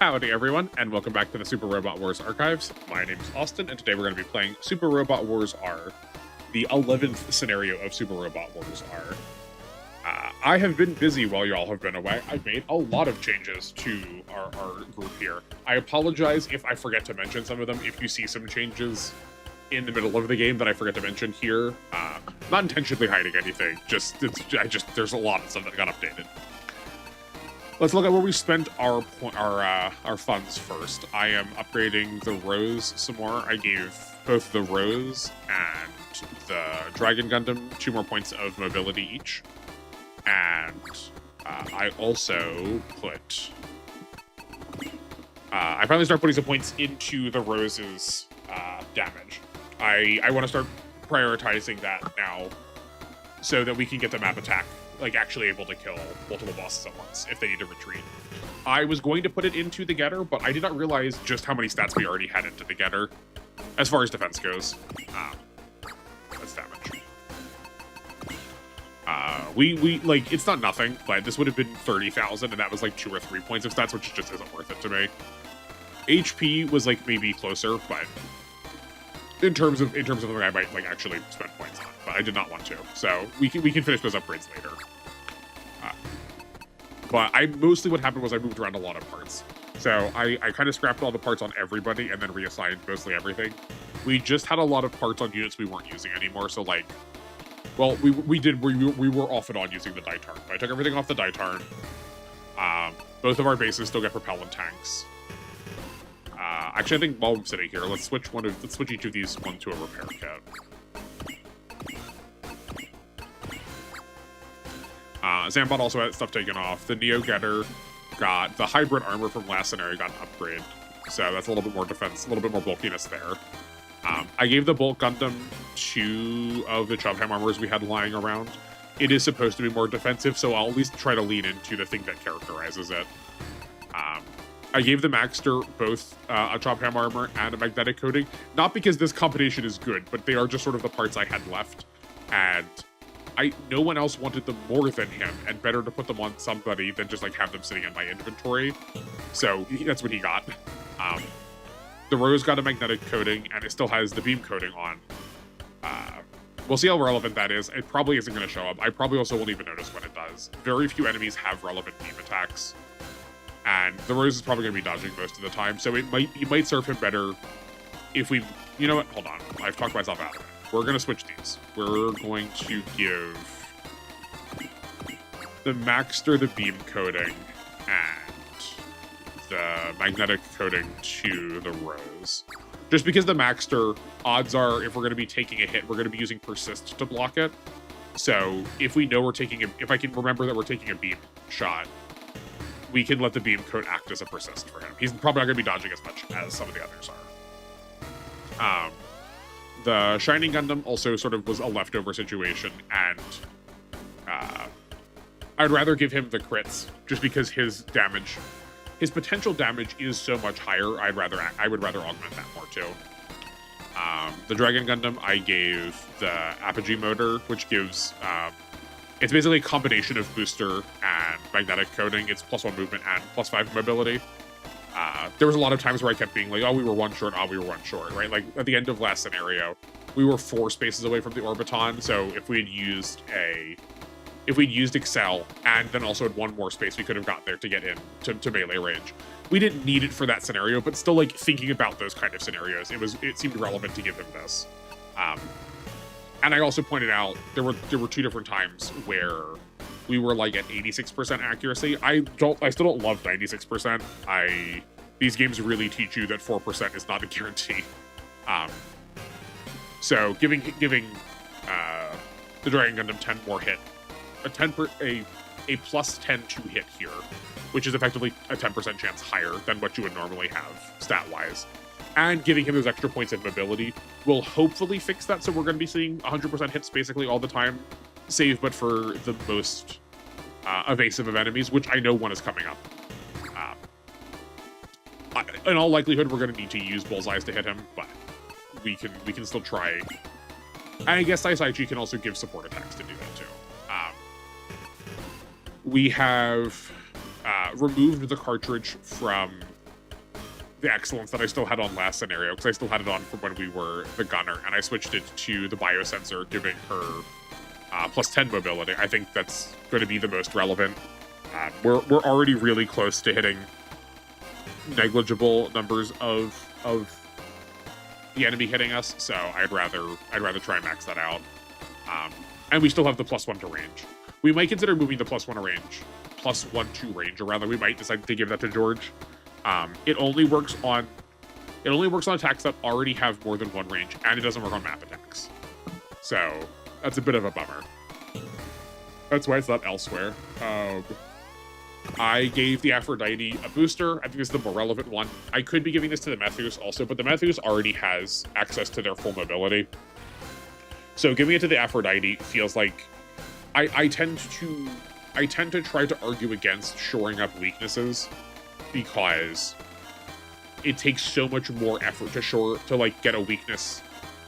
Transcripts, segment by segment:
Howdy everyone, and welcome back to the Super Robot Wars Archives. My name is Austin, and today we're going to be playing Super Robot Wars R, the 11th scenario of Super Robot Wars R. I have been busy while y'all have been away. I've made a lot of changes to our group here. I apologize if I forget to mention some of them. If you see some changes in the middle of the game that I forget to mention here, not intentionally hiding anything, there's a lot of stuff that got updated. Let's look at where we spent our funds first. I am upgrading the Rose some more. I gave both the Rose and the Dragon Gundam 2 more points of mobility each. And I also put... I finally started putting some points into the Rose's damage. I want to start prioritizing that now so that we can get the map attack, like actually able to kill multiple bosses at once if they need to retreat. I was going to put it into the Getter, but I did not realize just how many stats we already had into the Getter as far as defense goes. That's damage. We like, it's not nothing, but this would have been 30,000, and that was like 2 or 3 points of stats, which just isn't worth it to me. HP was like maybe closer, but in terms of something I might like actually spend points on, but I did not want to. So we can finish those upgrades later. But mostly what happened was I moved around a lot of parts. So I kind of scrapped all the parts on everybody and then reassigned mostly everything. We just had a lot of parts on units we weren't using anymore. So like, well, we were off and on using the Ditarn. I took everything off the Ditarn. Both of our bases still get propellant tanks. Actually, I think while I'm sitting here, let's switch each of these one to a repair kit. Zambot also had stuff taken off. The Neo Getter got the hybrid armor from last scenario, got an upgrade, so that's a little bit more defense, a little bit more bulkiness there. I gave the Bolt Gundam 2 of the Chubham armors we had lying around. It is supposed to be more defensive, so I'll at least try to lean into the thing that characterizes it. I gave the Maxter both a Chubham armor and a magnetic coating, not because this combination is good, but they are just sort of the parts I had left, and no one else wanted them more than him, and better to put them on somebody than just like have them sitting in my inventory. So that's what he got. The Rose got a magnetic coating, and it still has the beam coating on. We'll see how relevant that is. It probably isn't going to show up. I probably also won't even notice when it does. Very few enemies have relevant beam attacks, and the Rose is probably going to be dodging most of the time, so it might serve him better if we... You know what? Hold on. I've talked myself out of it. We're going to switch these. We're going to give the Maxter the beam coating and the magnetic coating to the Rose. Just because the Maxter, odds are, if we're going to be taking a hit, we're going to be using Persist to block it. So if we know we're taking if I can remember that we're taking a beam shot, we can let the beam coat act as a Persist for him. He's probably not going to be dodging as much as some of the others are. The Shining Gundam also sort of was a leftover situation, and I'd rather give him the crits just because his potential damage is so much higher. I would rather augment that more too. The Dragon Gundam, I gave the Apogee motor, which gives it's basically a combination of booster and magnetic coating. It's +1 movement and +5 mobility. There was a lot of times where I kept being like, oh, we were 1 short, oh, we were 1 short, right? Like, at the end of last scenario, we were 4 spaces away from the Orbiton, so if we'd used Excel, and then also had 1 more space, we could have got there to get in to melee range. We didn't need it for that scenario, but still, like, thinking about those kind of scenarios, it seemed relevant to give him this. And I also pointed out, there were 2 different times where we were like at 86% accuracy. I still don't love 96%. These games really teach you that 4% is not a guarantee. So giving the Dragon Gundam 10 more hit, a +10 to hit here, which is effectively a 10% chance higher than what you would normally have stat-wise, and giving him those extra points of mobility will hopefully fix that. So we're going to be seeing 100% hits basically all the time, save but for the most evasive of enemies, which I know one is coming up. In all likelihood, we're going to need to use bullseyes to hit him, but we can still try. And I guess Saisaichi can also give support attacks to do that too. We have removed the cartridge from the excellence that I still had on last scenario, because I still had it on from when we were the gunner, and I switched it to the biosensor, giving her plus 10 mobility. I think that's going to be the most relevant. We're already really close to hitting negligible numbers of the enemy hitting us, so I'd rather try and max that out. And we still have the +1 to range. We might consider moving the +1 to range, +1 to range, or rather, we might decide to give that to George. It only works on attacks that already have more than one range, and it doesn't work on map attacks. So that's a bit of a bummer. That's why it's not elsewhere. I gave the Aphrodite a booster. I think this is the more relevant one. I could be giving this to the Methus also, but the Methus already has access to their full mobility. So giving it to the Aphrodite feels like I tend to try to argue against shoring up weaknesses, because it takes so much more effort to like get a weakness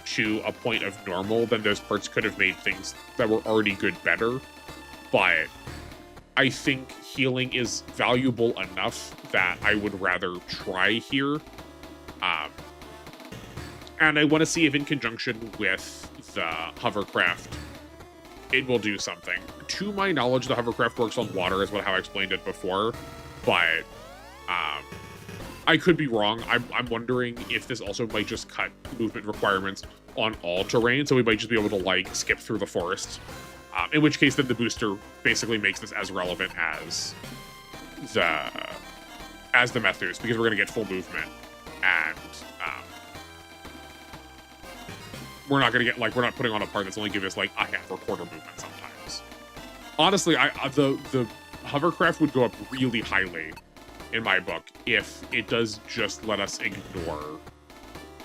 to a point of normal than those parts could have made things that were already good better. But I think healing is valuable enough that I would rather try here. And I want to see if in conjunction with the hovercraft, it will do something. To my knowledge, the hovercraft works on water, is how I explained it before, but I could be wrong. I'm wondering if this also might just cut movement requirements on all terrain, so we might just be able to, like, skip through the forest. In which case, then the booster basically makes this as relevant as the Methus, because we're going to get full movement, and we're not going to get, like, we're not putting on a part that's only giving us, like, a half or quarter movement sometimes. Honestly, the hovercraft would go up really highly in my book if it does just let us ignore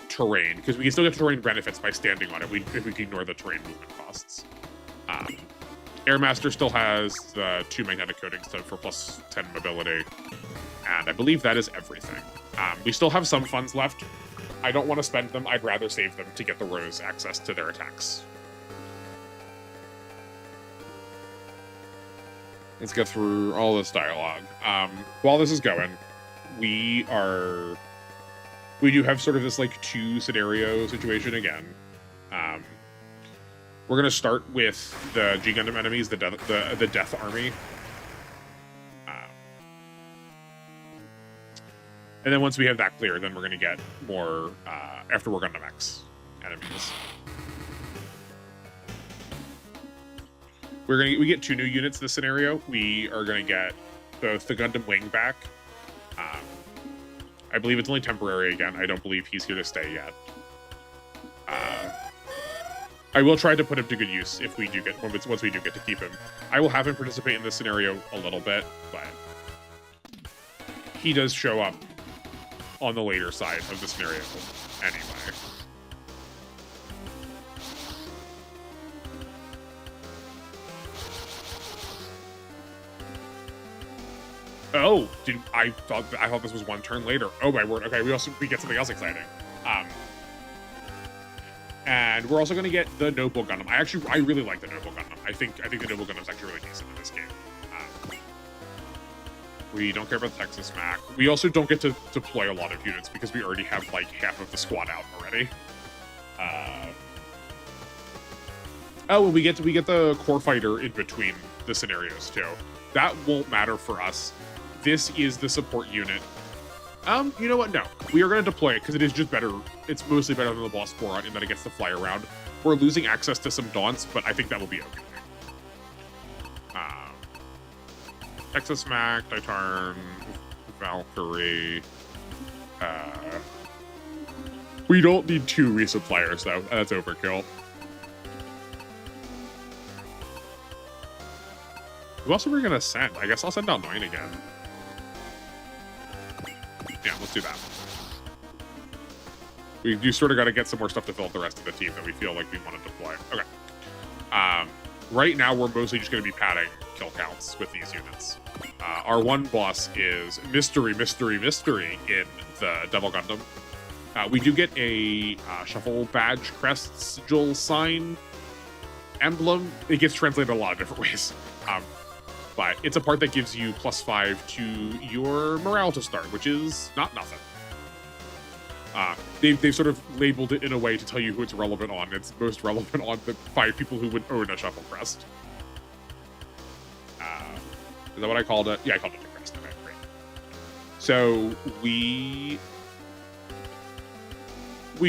terrain, because we can still get terrain benefits by standing on it if we can ignore the terrain movement costs. Airmaster still has the 2 magnetic coatings for plus 10 mobility, and I believe that is everything. We still have some funds left. I don't want to spend them. I'd rather save them to get the Rose access to their attacks. Let's get through all this dialogue. While this is going, we do have sort of this, like, 2 scenario situation again. We're going to start with the G Gundam enemies, the Death Army. And then once we have that clear, then we're going to get more After War Gundam X enemies. We get 2 new units this scenario. We are going to get both the Gundam Wing back. I believe it's only temporary again. I don't believe he's here to stay yet. I will try to put him to good use if we do get once we do get to keep him. I will have him participate in this scenario a little bit, but he does show up on the later side of the scenario anyway. Oh, I thought this was 1 turn later. Oh my word. Okay, we get something else exciting. And we're also going to get the Noble Gundam. I really like the Noble Gundam. I think the Noble Gundam is actually really decent in this game. We don't care about the Texas Mac. We also don't get to deploy a lot of units because we already have, like, half of the squad out already. Oh, and we get the core fighter in between the scenarios too. That won't matter for us. This is the support unit. You know what? No. We are going to deploy it because it is just better. It's mostly better than the Boss Boron in that it gets to fly around. We're losing access to some Daunts, but I think that will be okay. Texas Mac, Titan, Valkyrie. We don't need 2 resuppliers, though. That's overkill. Who else are we going to send? I guess I'll send out 9 again. Yeah, let's do that. We do sort of got to get some more stuff to fill out the rest of the team that we feel like we want to deploy. Okay. Right now, we're mostly just going to be padding kill counts with these units. Our one boss is Mystery in the Devil Gundam. We do get a Shuffle Badge Crest Sigil Sign emblem. It gets translated a lot of different ways. But it's a part that gives you +5 to your morale to start, which is not nothing. They've sort of labeled it in a way to tell you who it's relevant on. It's most relevant on the 5 people who would own a Shuffle Crest. Is that what I called it? Yeah, I called it a crest. Okay, great. So we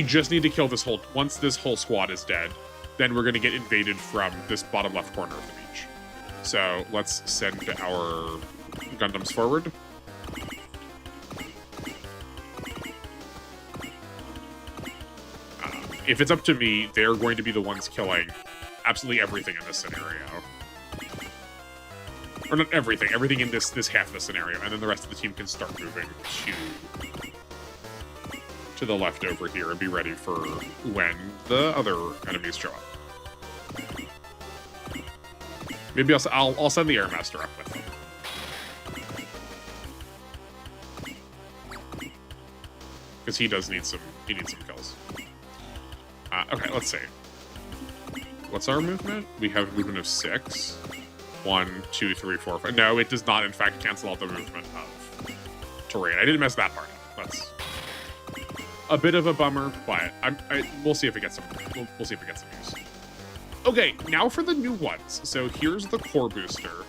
just need to kill this whole... Once this whole squad is dead, then we're going to get invaded from this bottom left corner of the beach. So let's send our Gundams forward. If it's up to me, they're going to be the ones killing absolutely everything in this scenario. Or not everything, everything in this half of the scenario, and then the rest of the team can start moving to the left over here and be ready for when the other enemies show up. Maybe I'll send the Airmaster up with them. Because he needs some kills. Okay, let's see. What's our movement? We have a movement of 6. 1, 2, 3, 4, 5. No, it does not, in fact, cancel out the movement of terrain. I didn't mess that part up. That's a bit of a bummer, but we'll see if it gets some. We'll see if it gets some use. Okay, now for the new ones. So here's the core booster.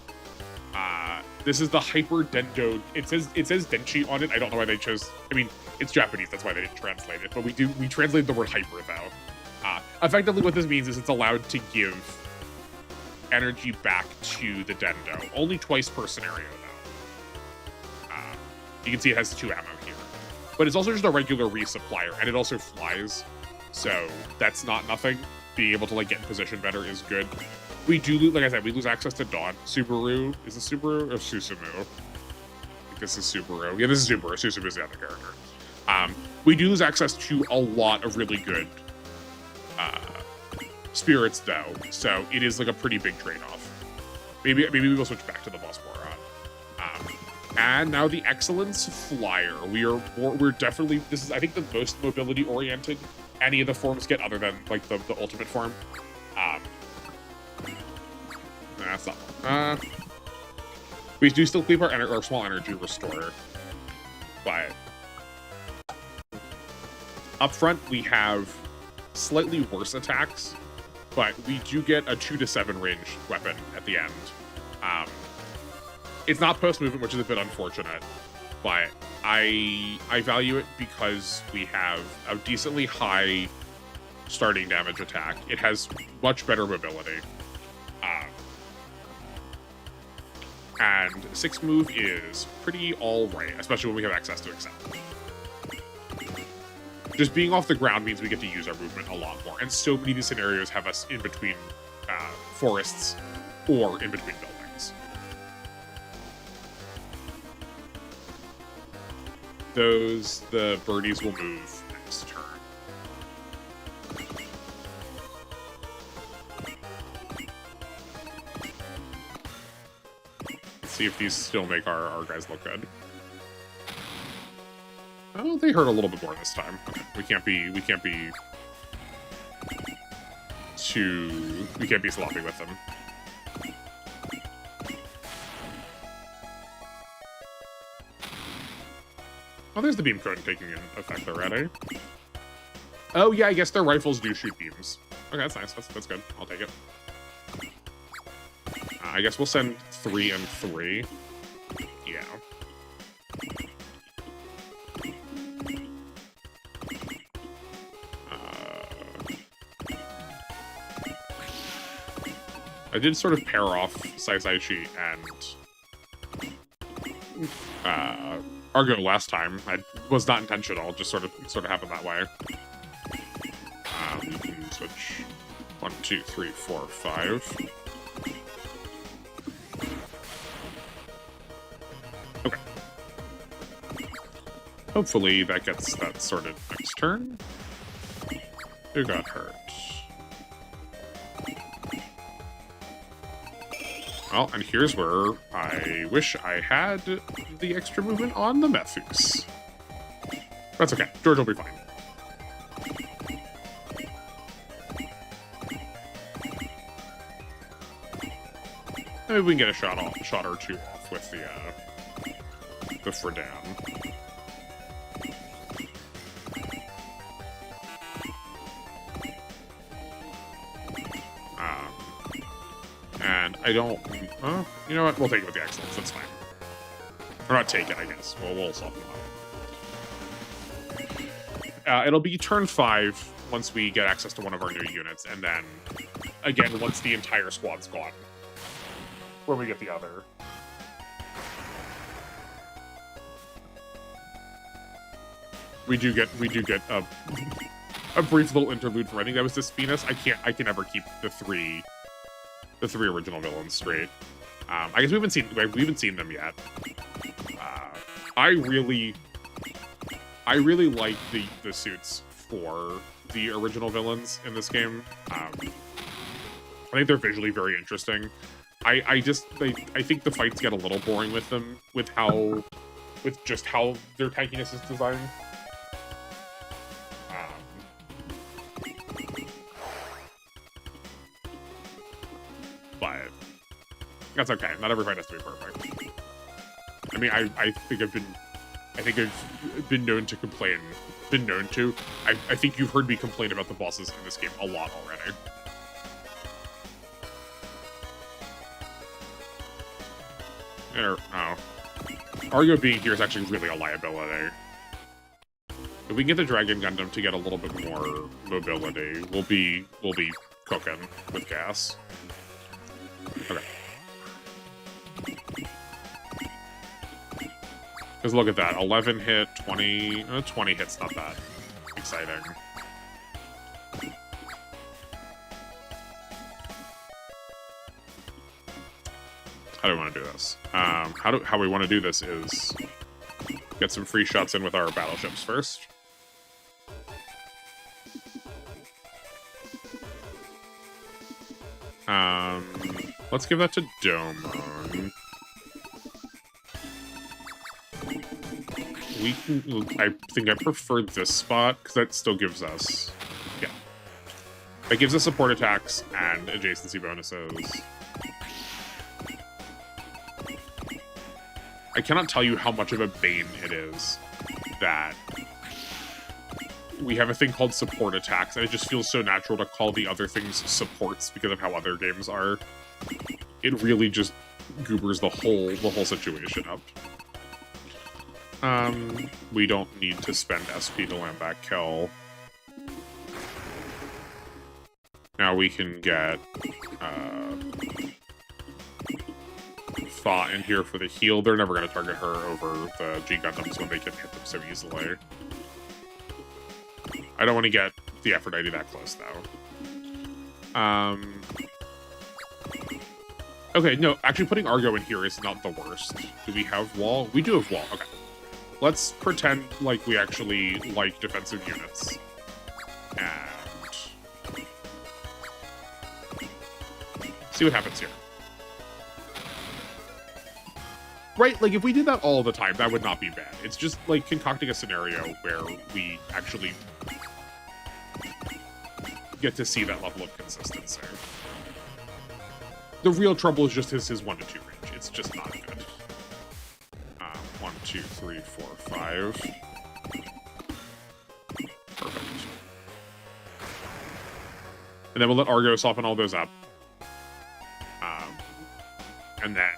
This is the Hyper Dendo. It says Denshi on it. I don't know why they chose. I mean, it's Japanese. That's why they didn't translate it. But we translated the word hyper though. Effectively, what this means is it's allowed to give energy back to the Dendo. Only twice per scenario, though. You can see it has 2 ammo here. But it's also just a regular resupplier, and it also flies. So that's not nothing. Being able to like get in position better is good. We do, like I said, we lose access to Dawn. Subaru. Is it Subaru or Susumu? I think this is Subaru. Yeah, this is Subaru. Susumu is the other character. We do lose access to a lot of really good spirits, though, so it is like a pretty big trade-off. Maybe we will switch back to the Bosporon. And now the Excellence Flyer. We're definitely, this is I think the most mobility oriented any of the forms get, other than like the ultimate form. That's not. We do still keep our small energy restorer, but up front we have slightly worse attacks. But we do get a 2 to 7 range weapon at the end. It's not post-movement, which is a bit unfortunate, but I value it because we have a decently high starting damage attack. It has much better mobility. And 6 move is pretty alright, especially when we have access to Excel. Just being off the ground means we get to use our movement a lot more, and so many of these scenarios have us in between forests or in between buildings. The birdies will move next turn. Let's see if these still make our guys look good. Oh, they hurt a little bit more this time. Okay. We can't be sloppy with them. Oh, there's the beam code taking in effect already. Oh yeah, I guess their rifles do shoot beams. Okay, that's nice. That's good. I'll take it. I guess we'll send 3 and 3. Yeah. I did sort of pair off Saisaichi and Argo last time. It was not intentional, it just sort of happened that way. You can switch 1, 2, 3, 4, 5. Okay. Hopefully that gets that sorted next turn. Who got hurt? Well, and here's where I wish I had the extra movement on the Methus. That's okay. George will be fine. Maybe we can get a shot or 2 off with the Fredan. I don't... you know what? We'll take it with the excellence. That's fine. Or not take it, I guess. We'll solve them up. It'll be turn 5 once we get access to one of our new units, and then, again, once the entire squad's gone. When we get the other. We do get a brief little interlude from, I think that was this Venus. I can never keep the three original villains straight. I guess we haven't seen them yet. I really like the suits for the original villains in this game. I think they're visually very interesting. I think the fights get a little boring with them, with just how their tankiness is designed. But that's okay. Not every fight has to be perfect. I mean, I think I've been known to complain. I think you've heard me complain about the bosses in this game a lot already. Argo being here is actually really a liability. If we can get the Dragon Gundam to get a little bit more mobility, we'll be cooking with gas. Okay. Because look at that, 11 hit, 20 hits, not that exciting. How do we want to do this? How we want to do this is get some free shots in with our battleships first. Let's give that to Domon. We can, I think I prefer this spot, because that still gives us, yeah. That gives us support attacks and adjacency bonuses. I cannot tell you how much of a bane it is that we have a thing called support attacks, and it just feels so natural to call the other things supports because of how other games are. It really just goobers the whole situation up. We don't need to spend SP to land that kill. Now we can get Thought in here for the heal. They're never going to target her over the G Gundams when they can hit them so easily. I don't want to get the Aphrodite that close, though. Okay, no, actually putting Argo in here is not the worst. Do we have wall? We do have wall, okay. Let's pretend like we actually like defensive units. And see what happens here. Right, like, if we did that all the time, that would not be bad. It's just, like, concocting a scenario where we actually get to see that level of consistency. The real trouble is just his 1 to 2 range. It's just not good. 1, 2, 3, 4, 5. Perfect. And then we'll let Argo soften all those up. And then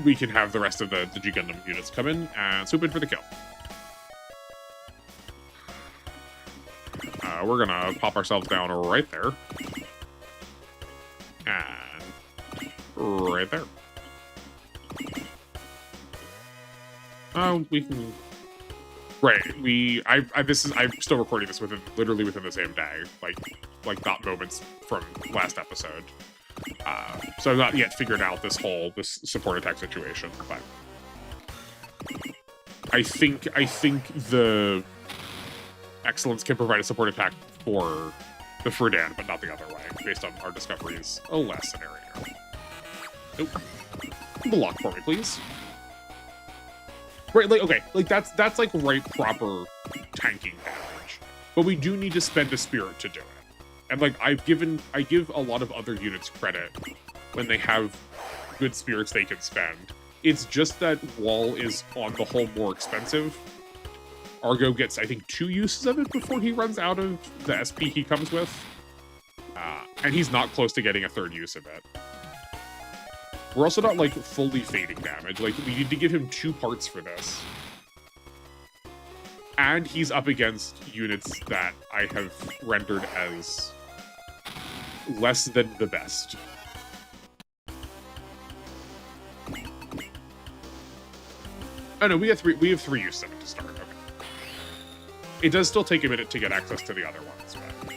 we can have the rest of the G Gundam units come in and swoop in for the kill. We're gonna pop ourselves down right there. And right there. We can... Right, I'm still recording this literally within the same day. Like not moments from last episode. So I've not yet figured out this support attack situation, but I think the Excellence can provide a support attack for the Fredan, but not the other way, based on our discoveries. Oh, last scenario. Nope. Block for me, please. Right, like, okay, like that's like right proper tanking damage, but we do need to spend a spirit to do it. And like I give a lot of other units credit when they have good spirits they can spend. It's just that Wall is on the whole more expensive. Argo gets, I think, 2 uses of it before he runs out of the SP he comes with. And he's not close to getting a third use of it. We're also not, like, fully fading damage. Like, we need to give him 2 parts for this. And he's up against units that I have rendered as less than the best. Oh no, we have 3 use of it to start. Okay. It does still take a minute to get access to the other ones, but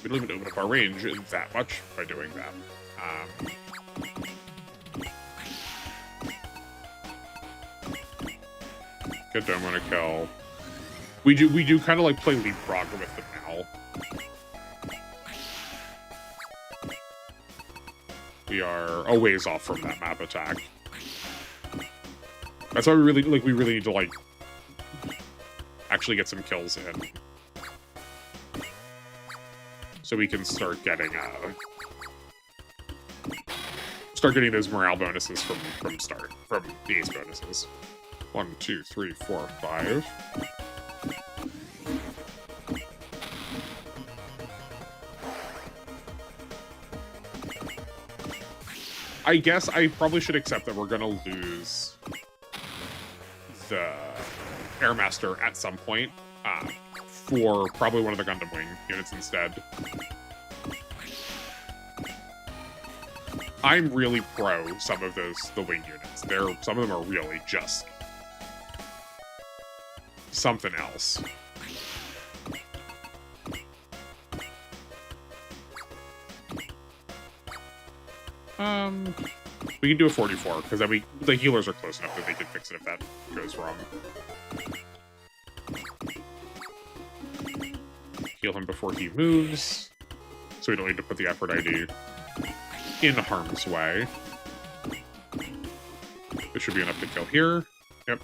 we don't even open up our range that much by doing that. Good, don't want to kill. We do kind of like play leapfrog with them now. We are a ways off from that map attack. That's why we really need to like actually get some kills in, so we can start getting those morale bonuses from the ace bonuses. 1, 2, 3, 4, 5. I guess I probably should accept that we're gonna lose the Airmaster at some point for probably one of the Gundam Wing units instead. I'm really pro some of the Wing units. Some of them are really just something else. We can do a 44, because then the healers are close enough that they can fix it if that goes wrong. Heal him before he moves, so we don't need to put the effort ID in harm's way. This should be enough to kill here. Yep.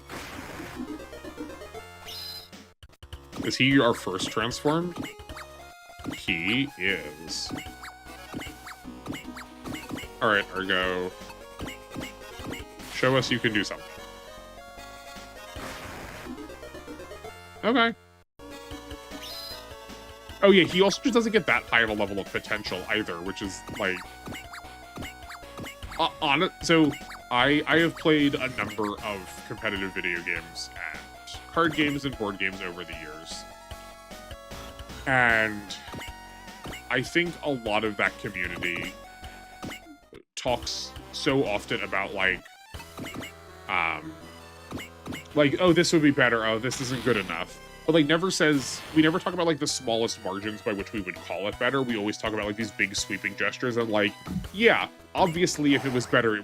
Is he our first transformed? He is. Alright, Argo. Show us you can do something. Okay. Oh yeah, he also just doesn't get that high of a level of potential either, which is, like... on it. So, I have played a number of competitive video games and card games and board games over the years. And I think a lot of that community talks so often about, like, oh, this would be better, oh, this isn't good enough. But, like, we never talk about, like, the smallest margins by which we would call it better. We always talk about, like, these big sweeping gestures and, like, yeah, obviously if it was better,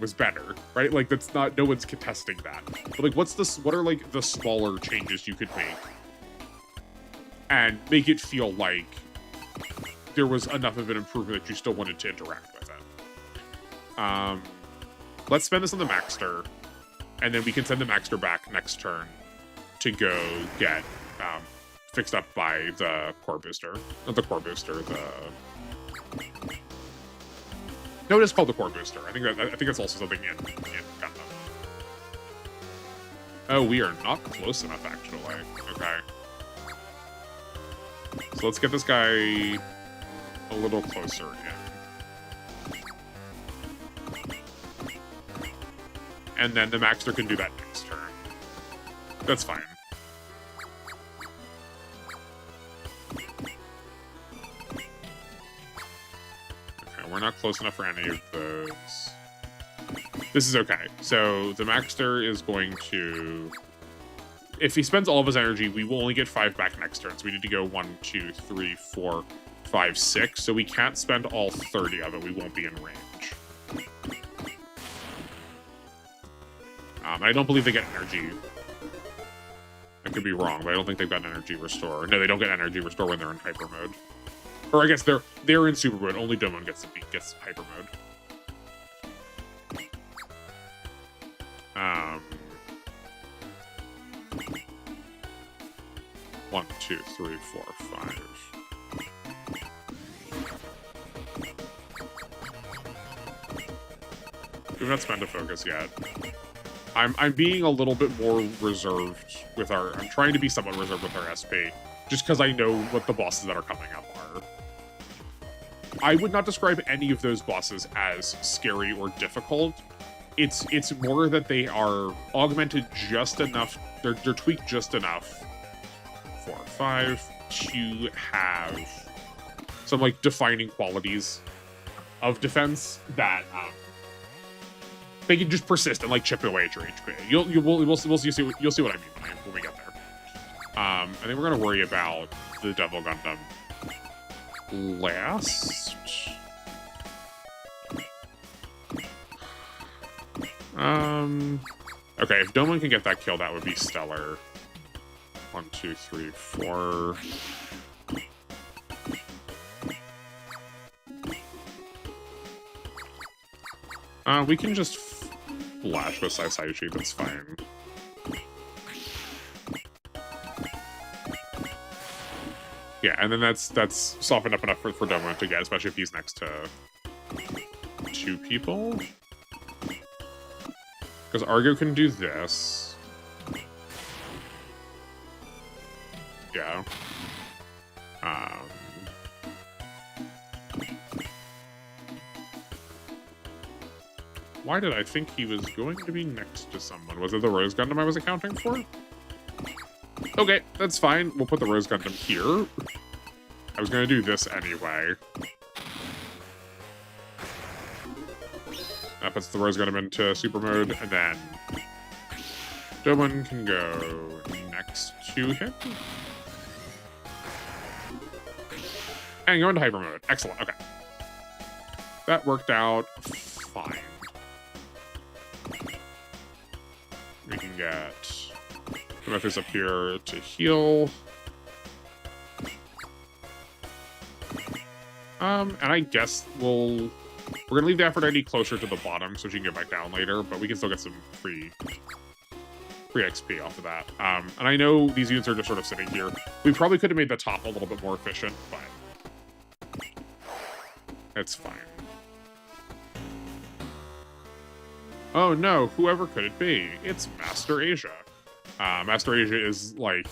right? Like, that's not, no one's contesting that. But, like, what are, like, the smaller changes you could make? And make it feel like there was enough of an improvement that you still wanted to interact with it. Let's spend this on the Maxter, and then we can send the Maxter back next turn to go get fixed up by the core booster. Not the core booster, no, it is called the core booster. I think that's also something in Gundam. Oh, we are not close enough, actually. Okay. So let's get this guy a little closer in. And then the Maxter can do that next turn. That's fine. Okay, we're not close enough for any of those. This is okay. So the Maxter is going to... If he spends all of his energy, we will only get 5 back next turn. So we need to go 1, 2, 3, 4, 5, 6. So we can't spend all 30 of it. We won't be in range. I don't believe they get energy. I could be wrong, but I don't think they've got an energy restore. No, they don't get energy restore when they're in hyper mode. Or I guess they're in super mode. Only Domon gets hyper mode. 1, 2, 3, 4, 5. We've not spent a focus yet. I'm being a little bit more reserved with our... I'm trying to be somewhat reserved with our SP. just because I know what the bosses that are coming up are. I would not describe any of those bosses as scary or difficult. It's more that they are augmented just enough, they're tweaked just enough, 4, 5, to have some like defining qualities of defense that they can just persist and like chip away at your HP. You'll see what I mean when we get there. I think we're gonna worry about the Devil Gundam last. Okay, if Domon can get that kill, that would be stellar. 1, 2, 3, 4. We can just flash with Saisaichi, that's fine. Yeah, and then that's softened up enough for Domon to get, especially if he's next to 2 people. Because Argo can do this. Yeah. Why did I think he was going to be next to someone? Was it the Rose Gundam I was accounting for? Okay, that's fine. We'll put the Rose Gundam here. I was going to do this anyway. That puts the Rose Gundam into super mode, and then Domon can go next to him. And go into hyper mode. Excellent, okay. That worked out fine. We can get Prometheus up here to heal. And I guess we're gonna leave the Aphrodite closer to the bottom so she can get back down later, but we can still get some free XP off of that. And I know these units are just sort of sitting here. We probably could have made the top a little bit more efficient, but it's fine. Oh no, whoever could it be? It's Master Asia. Master Asia is like,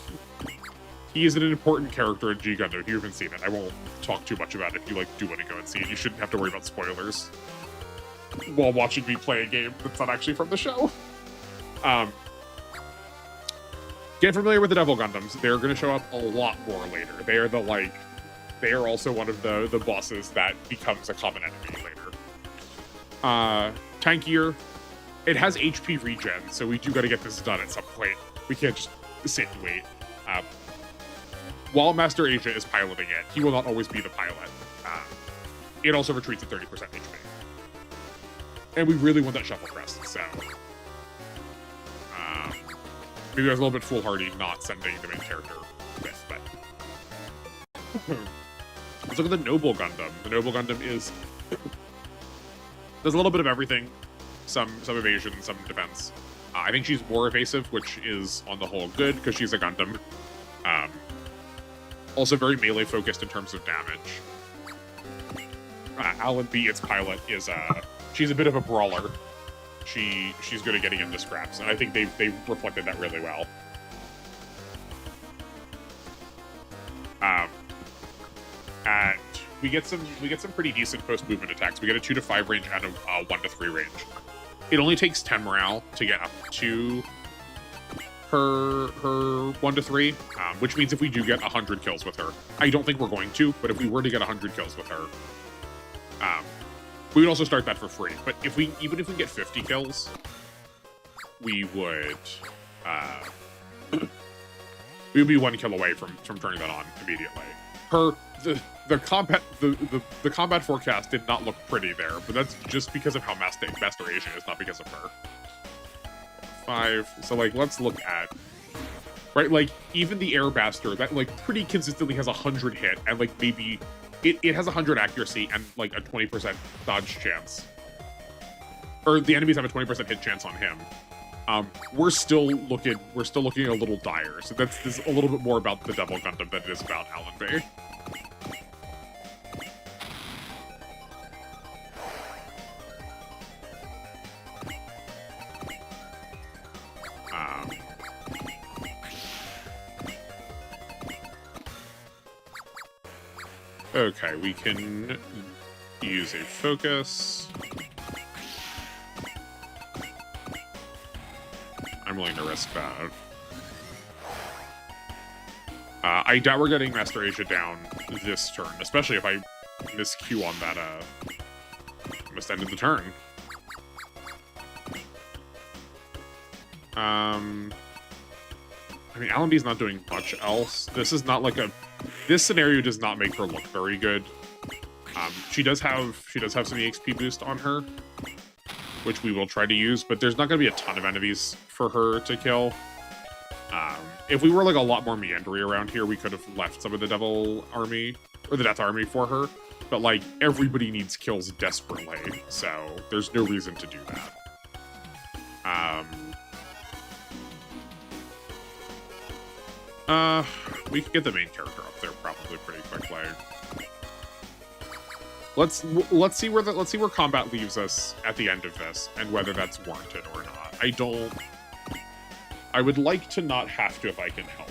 he is an important character in G Gundam. If you haven't seen it, I won't talk too much about it. If you like do want to go and see it, you shouldn't have to worry about spoilers while watching me play a game that's not actually from the show. Get familiar with the Devil Gundams. They're going to show up a lot more later. They are also one of the bosses that becomes a common enemy later. Tankier. It has HP regen, so we do got to get this done at some point. We can't just sit and wait. While Master Asia is piloting it, he will not always be the pilot. It also retreats at 30% HP. And we really want that shuffle crest, so... maybe I was a little bit foolhardy not sending the main character with, but... Let's look at the Noble Gundam. The Noble Gundam is... does a little bit of everything. Some evasion, some defense. I think she's more evasive, which is, on the whole, good, because she's a Gundam. Also very melee-focused in terms of damage. Alan B, its pilot, is she's a bit of a brawler. She's good at getting into scraps, and I think they've reflected that really well. And we get some pretty decent post-movement attacks. We get a 2 to 5 range and a 1 to 3 range. It only takes 10 morale to get up to her 1 to 3, which means if we do get 100 kills with her, I don't think we're going to, but if we were to get 100 kills with her, we would also start that for free. But even if we get 50 kills, we would be 1 kill away from turning that on immediately. The combat forecast did not look pretty there, but that's just because of how Master Asia is, not because of her. 5. So like, let's look at, right? Like even the Air Master that like pretty consistently has 100 hit, and like maybe it has 100 accuracy and like a 20% dodge chance, or the enemies have a 20% hit chance on him. We're still looking a little dire. So that's a little bit more about the Devil Gundam than it is about Alan Bay. Okay, we can use a focus. I'm willing to risk that. I doubt we're getting Master Asia down this turn, especially if I miscue on that, almost ended the turn. I mean, Allenby's not doing much else. This is not like a... This scenario does not make her look very good. She does have some EXP boost on her, which we will try to use, but there's not going to be a ton of enemies for her to kill. If we were like a lot more meandering around here, we could have left some of the Devil Army, or the Death Army for her, but like, everybody needs kills desperately, so there's no reason to do that. We can get the main character up there probably pretty quickly. Let's see where combat leaves us at the end of this, and whether that's warranted or not. I would like to not have to if I can help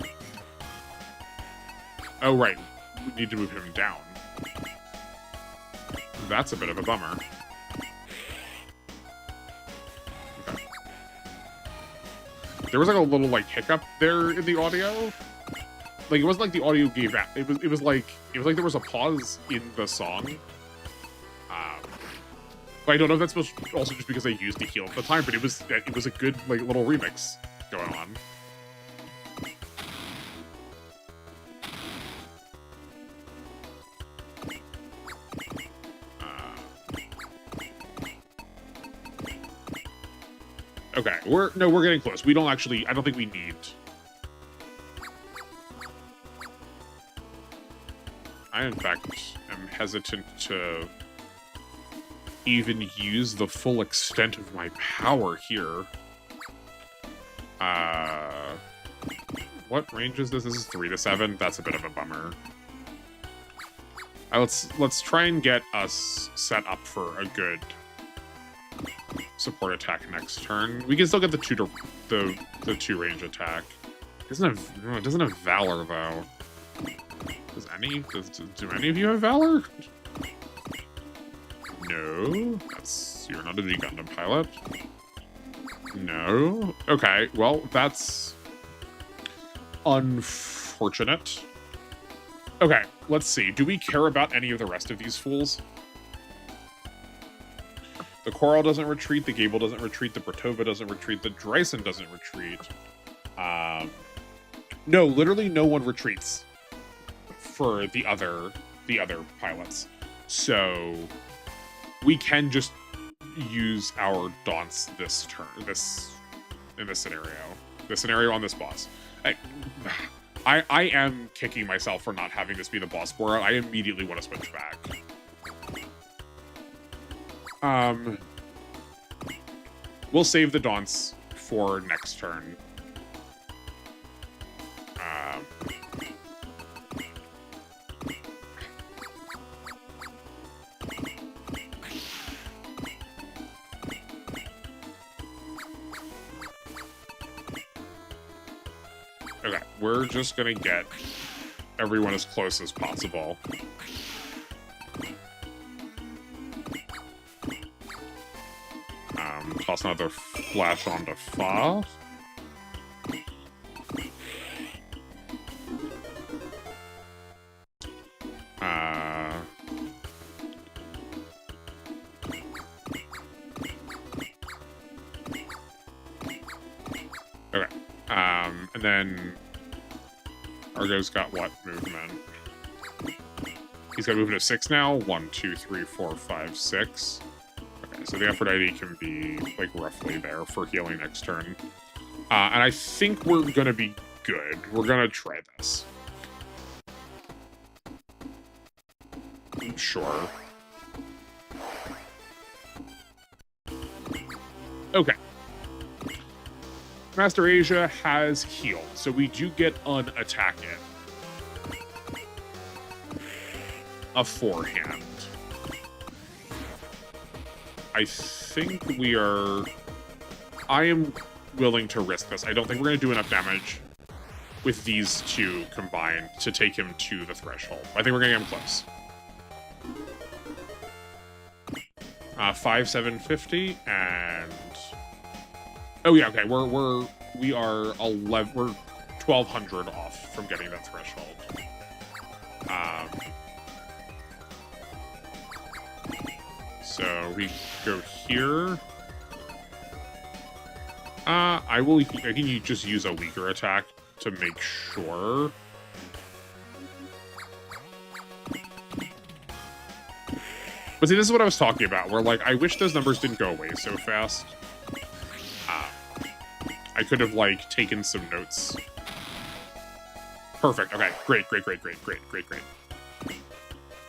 it. Oh right, we need to move him down. That's a bit of a bummer. There was like a little like hiccup there in the audio. Like it wasn't like the audio gave out. It was like there was a pause in the song. But I don't know if that's also just because I used the heal at the time, but it was a good like little remix going on. Okay, we're getting close. We don't actually, I don't think we need. I, in fact, am hesitant to even use the full extent of my power here. What range is this? This is 3 to 7. That's a bit of a bummer. Let's try and get us set up for a good support attack next turn. We can still get the 2 range attack. It doesn't have Valor though. Do any of you have Valor? No. You're not a G Gundam pilot. No. Okay, well, that's unfortunate. Okay, let's see. Do we care about any of the rest of these fools? The Coral doesn't retreat, the Gable doesn't retreat, the Bratova doesn't retreat, the Dryson doesn't retreat. No, literally no one retreats for the other pilots. So we can just use our Daunts this turn, in this scenario on this boss. I am kicking myself for not having this be the boss for it. I immediately want to switch back. We'll save the Daunts for next turn. Okay, we're just gonna get everyone as close as possible. Toss another flash onto Fa. Okay. And then Argo's got what movement? He's got movement of 6 now. 1, 2, 3, 4, 5, 6. Okay, so the Aphrodite can be like roughly there for healing next turn. And I think we're gonna be good. We're gonna try this. Sure. Okay. Master Asia has healed, so we do get an attack in. A forehand. I think we are... I am willing to risk this. I don't think we're going to do enough damage with these two combined to take him to the threshold. I think we're gonna get him close. 5,750 and oh yeah, okay. We are 11. We're 1,200 off from getting that threshold. So we go here. I can just use a weaker attack to make sure. But see, this is what I was talking about, where, like, I wish those numbers didn't go away so fast. I could have, like, taken some notes. Perfect. Okay. Great.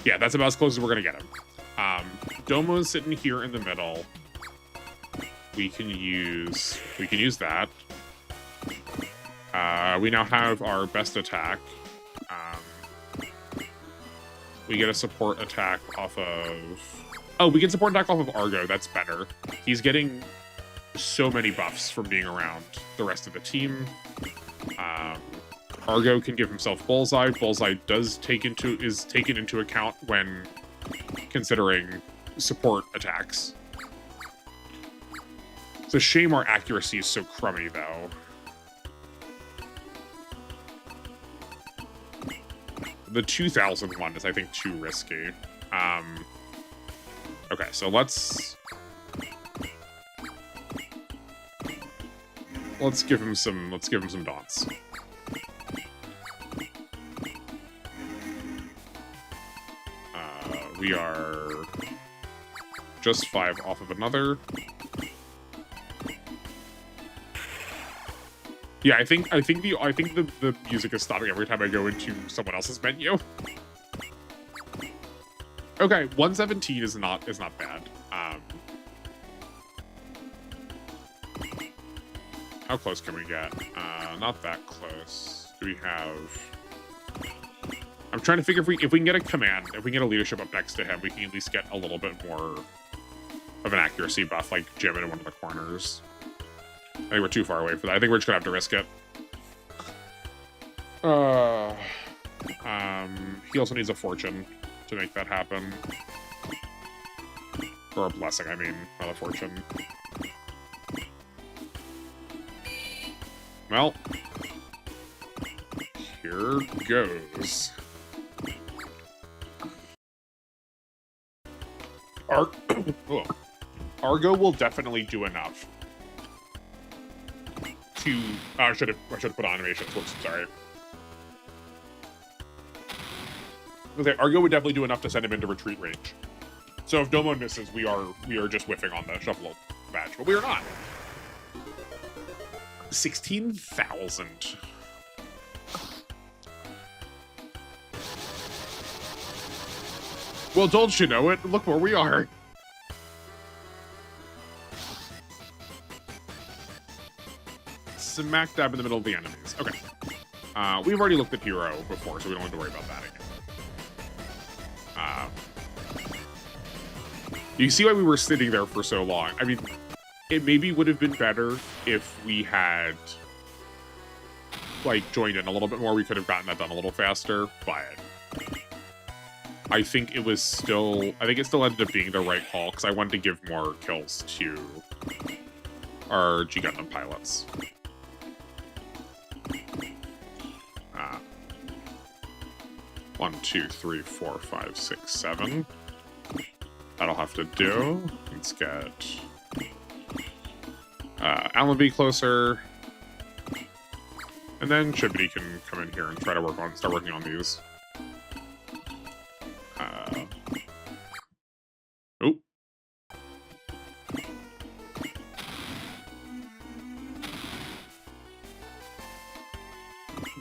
Yeah, that's about as close as we're gonna get him. Domo's sitting here in the middle. We can use that. We now have our best attack. We get a support attack off of... Oh, we can support attack off of Argo. That's better. He's getting so many buffs from being around the rest of the team. Argo can give himself Bullseye. Bullseye is taken into account when considering support attacks. It's a shame our accuracy is so crummy, though. The 2,000 one is, I think, too risky. Okay, so let's give him some daunts. We are just 5 off of another. Yeah, I think the music is stopping every time I go into someone else's menu. Okay, 117 is not bad. How close can we get? Not that close. Do we have? I'm trying to figure if we can get a command, if we can get a leadership up next to him, we can at least get a little bit more of an accuracy buff, like jam it in one of the corners. I think we're too far away for that. I think we're just gonna have to risk it. He also needs a fortune to make that happen. Or a blessing, I mean, not a fortune. Well, here goes. Argo will definitely do enough to... I should have put on animations. Whoops, sorry. Okay, Argo would definitely do enough to send him into retreat range. So if Domo misses, we are just whiffing on the shuffle badge, but we are not. 16,000. Well, don't you know it? Look where we are. Smack dab in the middle of the enemies. Okay. We've already looked at Hero before, so we don't have to worry about that again. You see why we were sitting there for so long. I mean, it maybe would have been better if we had, like, joined in a little bit more. We could have gotten that done a little faster, but I think it still ended up being the right call, because I wanted to give more kills to our G Gundam pilots. 1, 2, 3, 4, 5, 6, 7. That'll have to do. Let's get Allenby closer. And then Chibity can come in here and try to start working on these. Oh.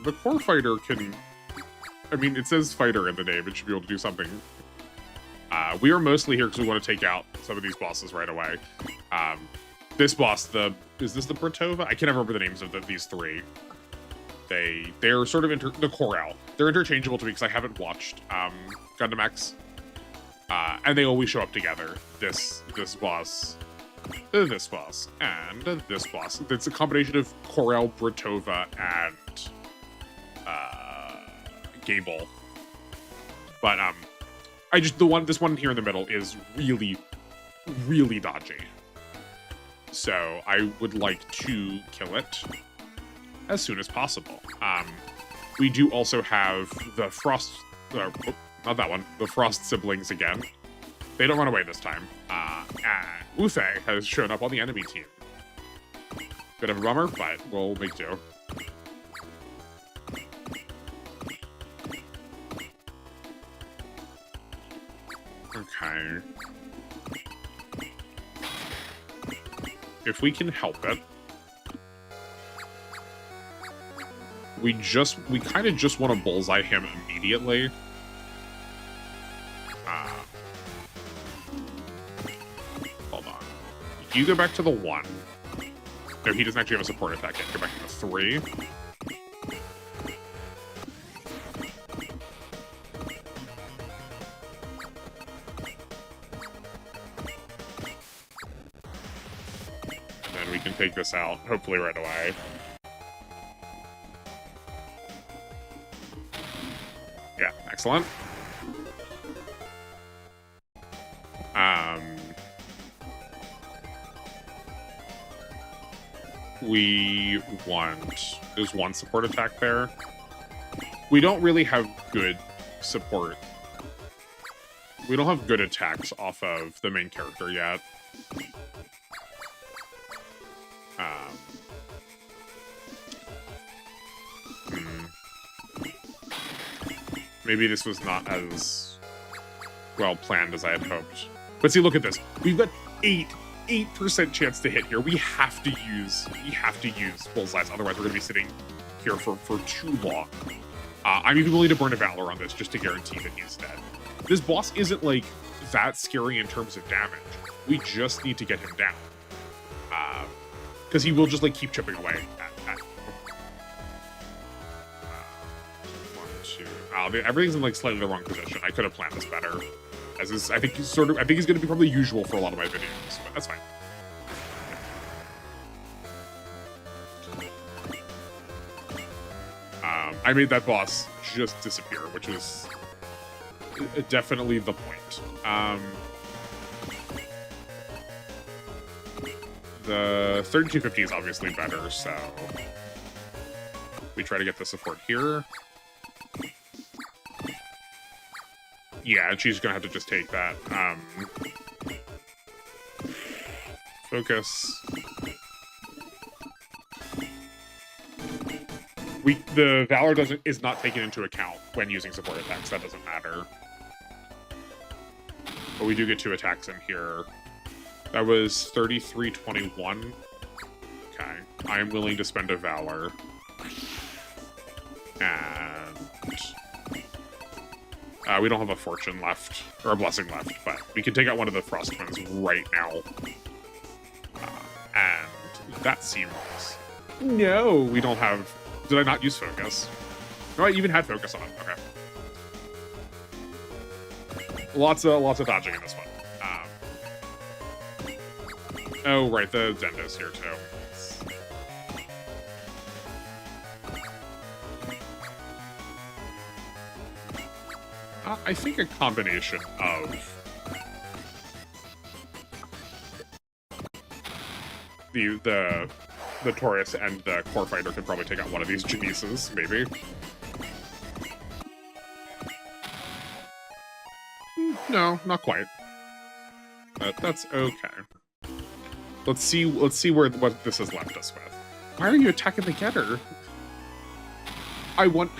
The core fighter can... I mean, it says fighter in the name. It should be able to do something. We are mostly here because we want to take out some of these bosses right away. This boss, is this the Bratova? I can't remember the names of these three. They're sort of the Corral. They're interchangeable to me because I haven't watched Gundam X. And they always show up together. This boss, and this boss. It's a combination of Corral, Bratova, and Gable. But this one here in the middle is really, really dodgy. So I would like to kill it as soon as possible. We do also have the Frost, not that one, the Frost siblings again. They don't run away this time. And Wu-Fei has shown up on the enemy team. Bit of a bummer, but we'll make do. Okay. If we can help it. We kind of just want to bullseye him immediately. Hold on. You go back to the 1. No, he doesn't actually have a support attack yet. Go back to the 3. And we can take this out, hopefully right away. Yeah, excellent. There's 1 support attack there. We don't really have good support. We don't have good attacks off of the main character yet. Maybe this was not as well planned as I had hoped. But see, look at this. We've got 8% chance to hit here. We have to use bullseyes, otherwise we're going to be sitting here for too long. I'm even willing to burn a Valor on this just to guarantee that he's dead. This boss isn't like that scary in terms of damage. We just need to get him down. Because he will just like keep chipping away at 1, 2. Everything's in like slightly the wrong position. I could have planned this better. I think he's going to be probably usual for a lot of my videos, but that's fine. I made that boss just disappear, which was definitely the point. The 3250 is obviously better, so we try to get the support here. Yeah, and she's gonna have to just take that. Focus. The Valor is not taken into account when using support attacks. That doesn't matter. But we do get 2 attacks in here. That was 3321. Okay. I am willing to spend a Valor. And we don't have a Fortune left, or a Blessing left, but we can take out one of the Frost Twins right now. And that seems... No, we don't have... Did I not use Focus? No, I even had Focus on it. Okay. Lots of dodging in this one. Oh, right, the Zendo's here, too. I think a combination of the Taurus and the Core Fighter could probably take out one of these Janices, maybe. No, not quite. But that's okay. Let's see what this has left us with. Why are you attacking the Getter?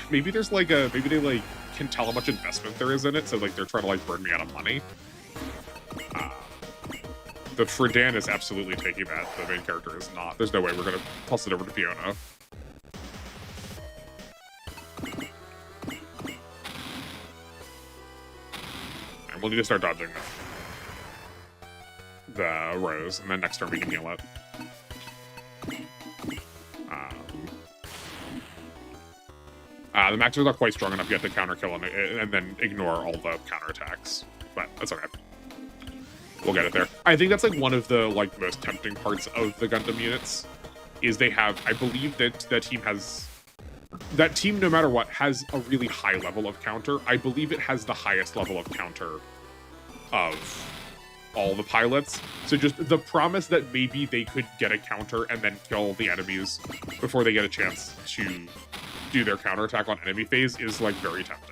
Maybe there's like maybe they like can tell how much investment there is in it, so like they're trying to like burn me out of money. The Fredan is absolutely taking that. The main character is not. There's no way we're gonna toss it over to Fiona. And we'll need to start dodging the Rose, and then next turn we can heal it. The Maxers are not quite strong enough yet to counter kill and then ignore all the counterattacks, but that's okay. We'll get it there. I think that's like one of the like most tempting parts of the Gundam units is they have. I believe that the team has that team, no matter what, has a really high level of counter. I believe it has the highest level of counter of all the pilots. So just the promise that maybe they could get a counter and then kill the enemies before they get a chance to do their counterattack on enemy phase is like very tempting.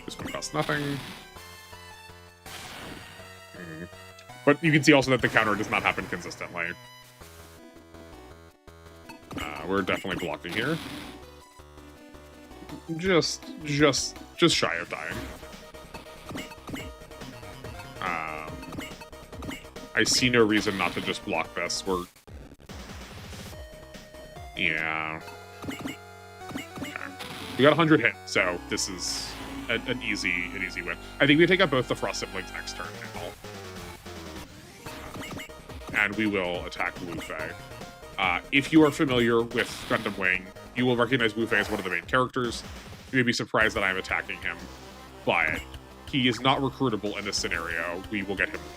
This one costs nothing. But you can see also that the counter does not happen consistently. We're definitely blocking here. Just shy of dying. I see no reason not to just block this. Yeah. Okay. We got 100 hit, so this is an easy win. I think we take out both the Frost siblings next turn now. And we will attack Wu Fei. If you are familiar with Gundam Wing, you will recognize Wu Fei as one of the main characters. You may be surprised that I'm attacking him, but he is not recruitable in this scenario. We will get him later.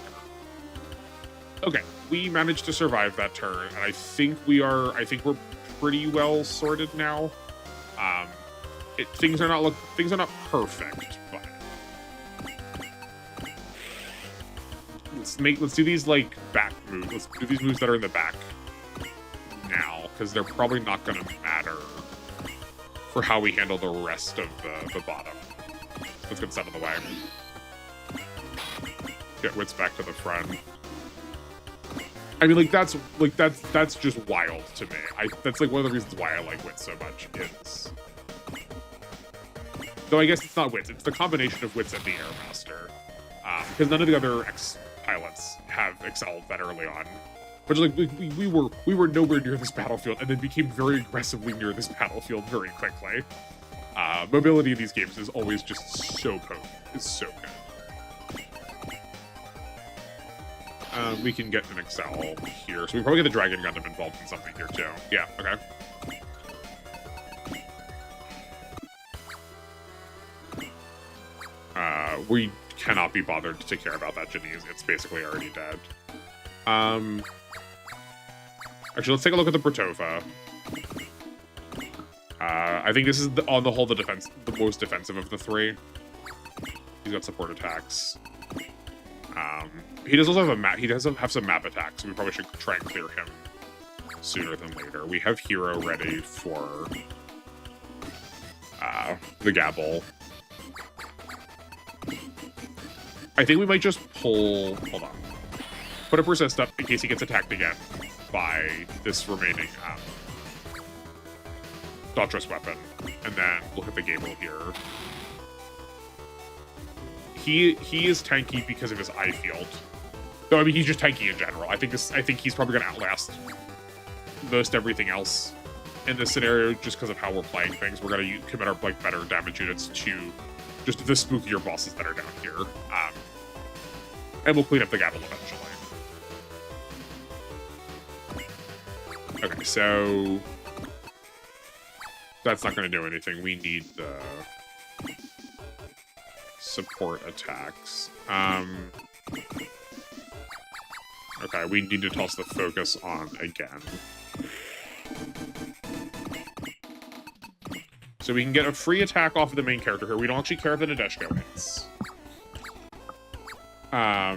Okay, we managed to survive that turn, and I think we're pretty well sorted now. Things are not perfect, but let's do these like back moves. Let's do these moves that are in the back now, because they're probably not going to matter for how we handle the rest of the bottom. Let's get this out of the way. Get Wits back to the front. I mean, that's just wild to me. That's like one of the reasons why I like Wits so much is. Though I guess it's not Wits, it's the combination of Wits and the Airmaster. Because none of the other X-pilots have excelled that early on. But like we were nowhere near this battlefield and then became very aggressively near this battlefield very quickly. Mobility in these games is always just so potent. It's so good. We can get an Excel here. So we probably get the Dragon Gundam involved in something here too. Yeah, okay. We cannot be bothered to care about that Janice. It's basically already dead. Actually, let's take a look at the Bratova. I think this is, on the whole, the most defensive of the three. He's got support attacks. He does also have he does have some map attacks, so we probably should try and clear him sooner than later. We have Hero ready for the Gabble. I think we might just pull... Hold on. Put a Persist up in case he gets attacked again by this remaining Dauntress weapon. And then look at the Gable here. He is tanky because of his eye field. Though, I mean, he's just tanky in general. I think he's probably going to outlast most everything else in this scenario just because of how we're playing things. We're going to commit our better damage units to just the spookier bosses that are down here. And we'll clean up the Gabble eventually. Okay, so that's not going to do anything. We need the support attacks. Okay, we need to toss the focus on again. So we can get a free attack off of the main character here. We don't actually care if the Nadeshiko hits. I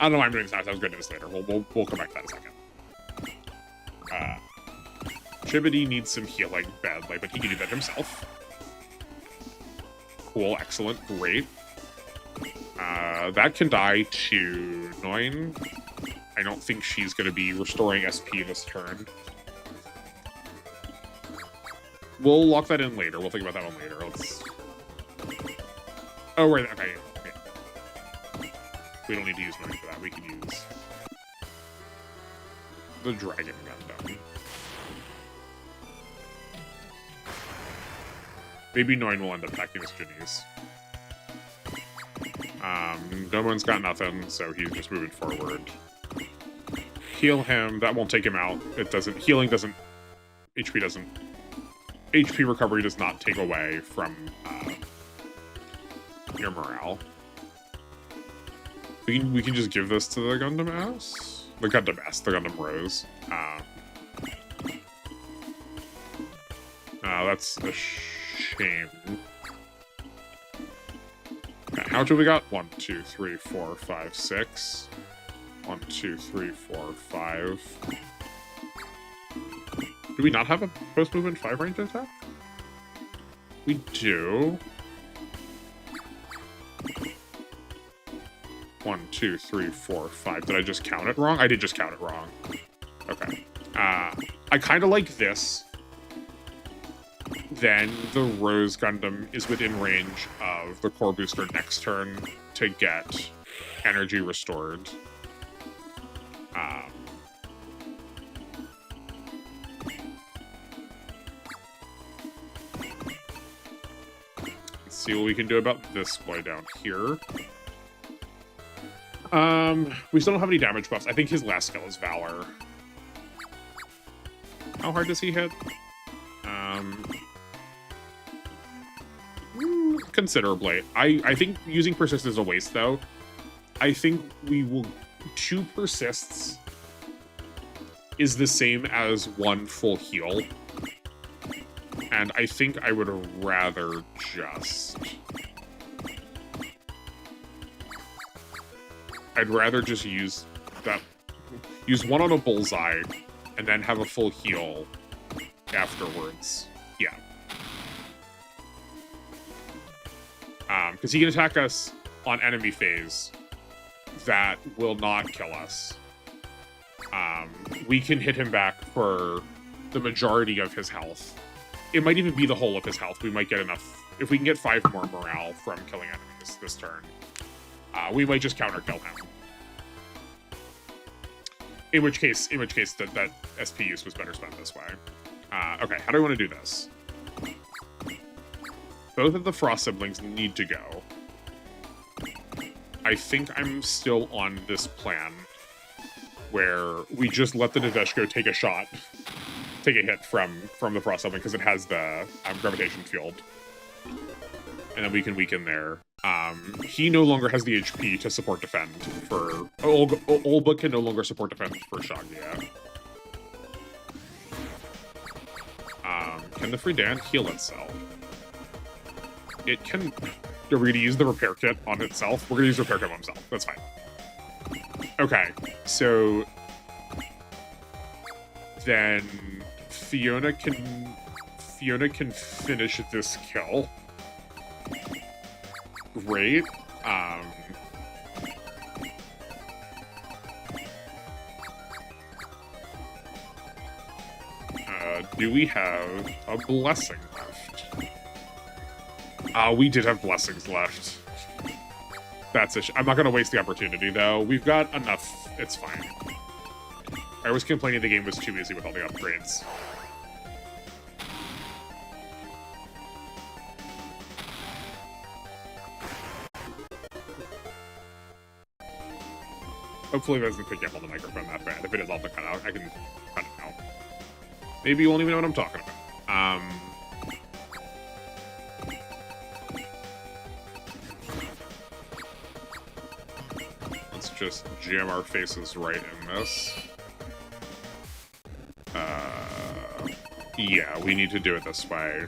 don't know why I'm doing this now. I was going to do this later. We'll come back to that in a second. Chibity needs some healing badly, but he can do that himself. Cool, excellent, great. That can die to 9. I don't think she's going to be restoring SP this turn. We'll lock that in later. We'll think about that one later. Let's... Oh, right. Okay. Yeah. We don't need to use money for that. We can use the Dragon Gundam. Maybe 9 will end up attacking this Janice. Domon's got nothing, so he's just moving forward. Heal him. That won't take him out. It doesn't... Healing doesn't... HP doesn't... HP recovery does not take away from your morale. We can just give this to the Gundam S? The Gundam S, the Gundam Rose. That's a shame. Okay, how much have we got? 1, 2, 3, 4, 5, 6. 1, 2, 3, 4, 5. Do we not have a post-movement 5 range attack? We do. 1, 2, 3, 4, 5. Did I just count it wrong? I did just count it wrong. Okay. I kind of like this. Then the Rose Gundam is within range of the core booster next turn to get energy restored. Let's see what we can do about this boy down here. We still don't have any damage buffs. I think his last skill is Valor. How hard does he hit? Considerably. I think using persist is a waste, though. I think we will... 2 persists is the same as 1 full heal. And I think I would rather just... I'd rather just use that... Use 1 on a bullseye, and then have a full heal afterwards. Yeah. Because he can attack us on enemy phase. That will not kill us. We can hit him back for the majority of his health. It might even be the whole of his health. We might get enough. If we can get 5 more morale from killing enemies this turn, we might just counter kill him. In which case that SP use was better spent this way. Okay, how do I want to do this? Both of the Frost siblings need to go. I think I'm still on this plan where we just let the Nadeshko take a shot, take a hit from the Frost sibling because it has the gravitation field. And then we can weaken there. He no longer has the HP to support defend for... Olba can no longer support defend for Shagya. Can the Freedan heal itself? It can... Are we going to use the repair kit on itself? We're going to use repair kit on himself. That's fine. Okay, so... Then... Fiona can finish this kill. Great. Do we have a blessing left? We did have blessings left. That's I'm not gonna waste the opportunity, though. We've got enough. It's fine. I was complaining the game was too easy with all the upgrades. Hopefully it doesn't pick up on the microphone that bad. If it is, I'll cut out. I can cut it out. Maybe you won't even know what I'm talking about. Let's just jam our faces right in this. Yeah, we need to do it this way.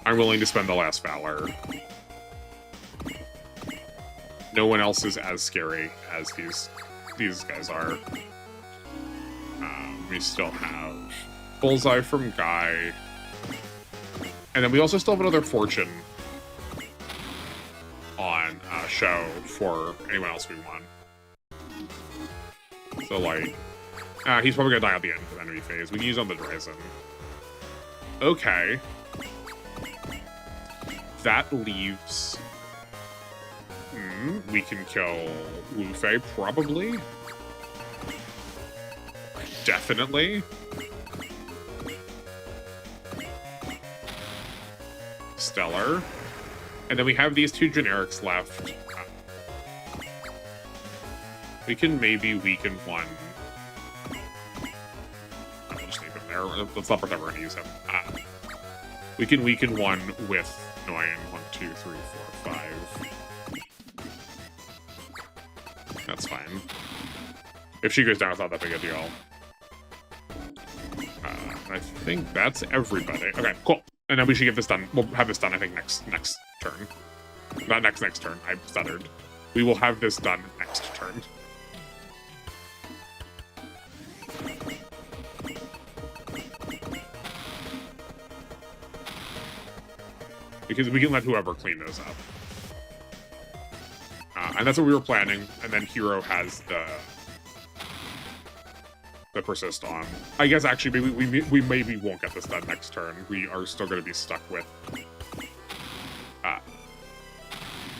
I'm willing to spend the last Valor. No one else is as scary as these guys are. We still have Bullseye from Guy. And then we also still have another Fortune on show for anyone else we want. So, like, he's probably gonna die at the end of the enemy phase. We can use on the Drazen. Okay. That leaves... we can kill Wu Fei, probably. Definitely. Stellar. And then we have these 2 generics left. We can maybe weaken one. I'll just leave him there. Let's not pretend we're going to use him. We can weaken one with Noyan. 1, 2, 3, 4, 5. that's fine. If she goes down, it's not that big a deal. I think that's everybody. Okay, cool. And then we should get this done. We'll have this done, I think, next turn. Not next turn. I stuttered. We will have this done next turn. Because we can let whoever clean those up. And that's what we were planning. And then Hero has the persist on. I guess actually we maybe won't get this done next turn. We are still going to be stuck with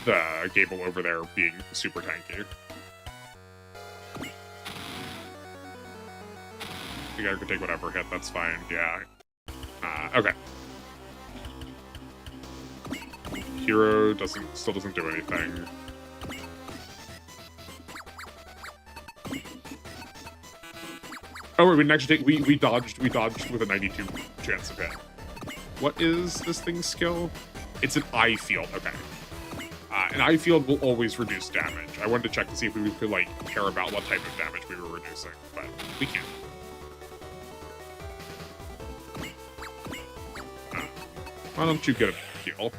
the Gable over there being super tanky. You guys can take whatever hit, that's fine, yeah. Okay. Hero still doesn't do anything. Oh, we didn't actually take. We dodged with a 92 chance of hit. What is this thing's skill? It's an eye field. Okay. An eye field will always reduce damage. I wanted to check to see if we could like care about what type of damage we were reducing, but we can't. Why don't you get a heal?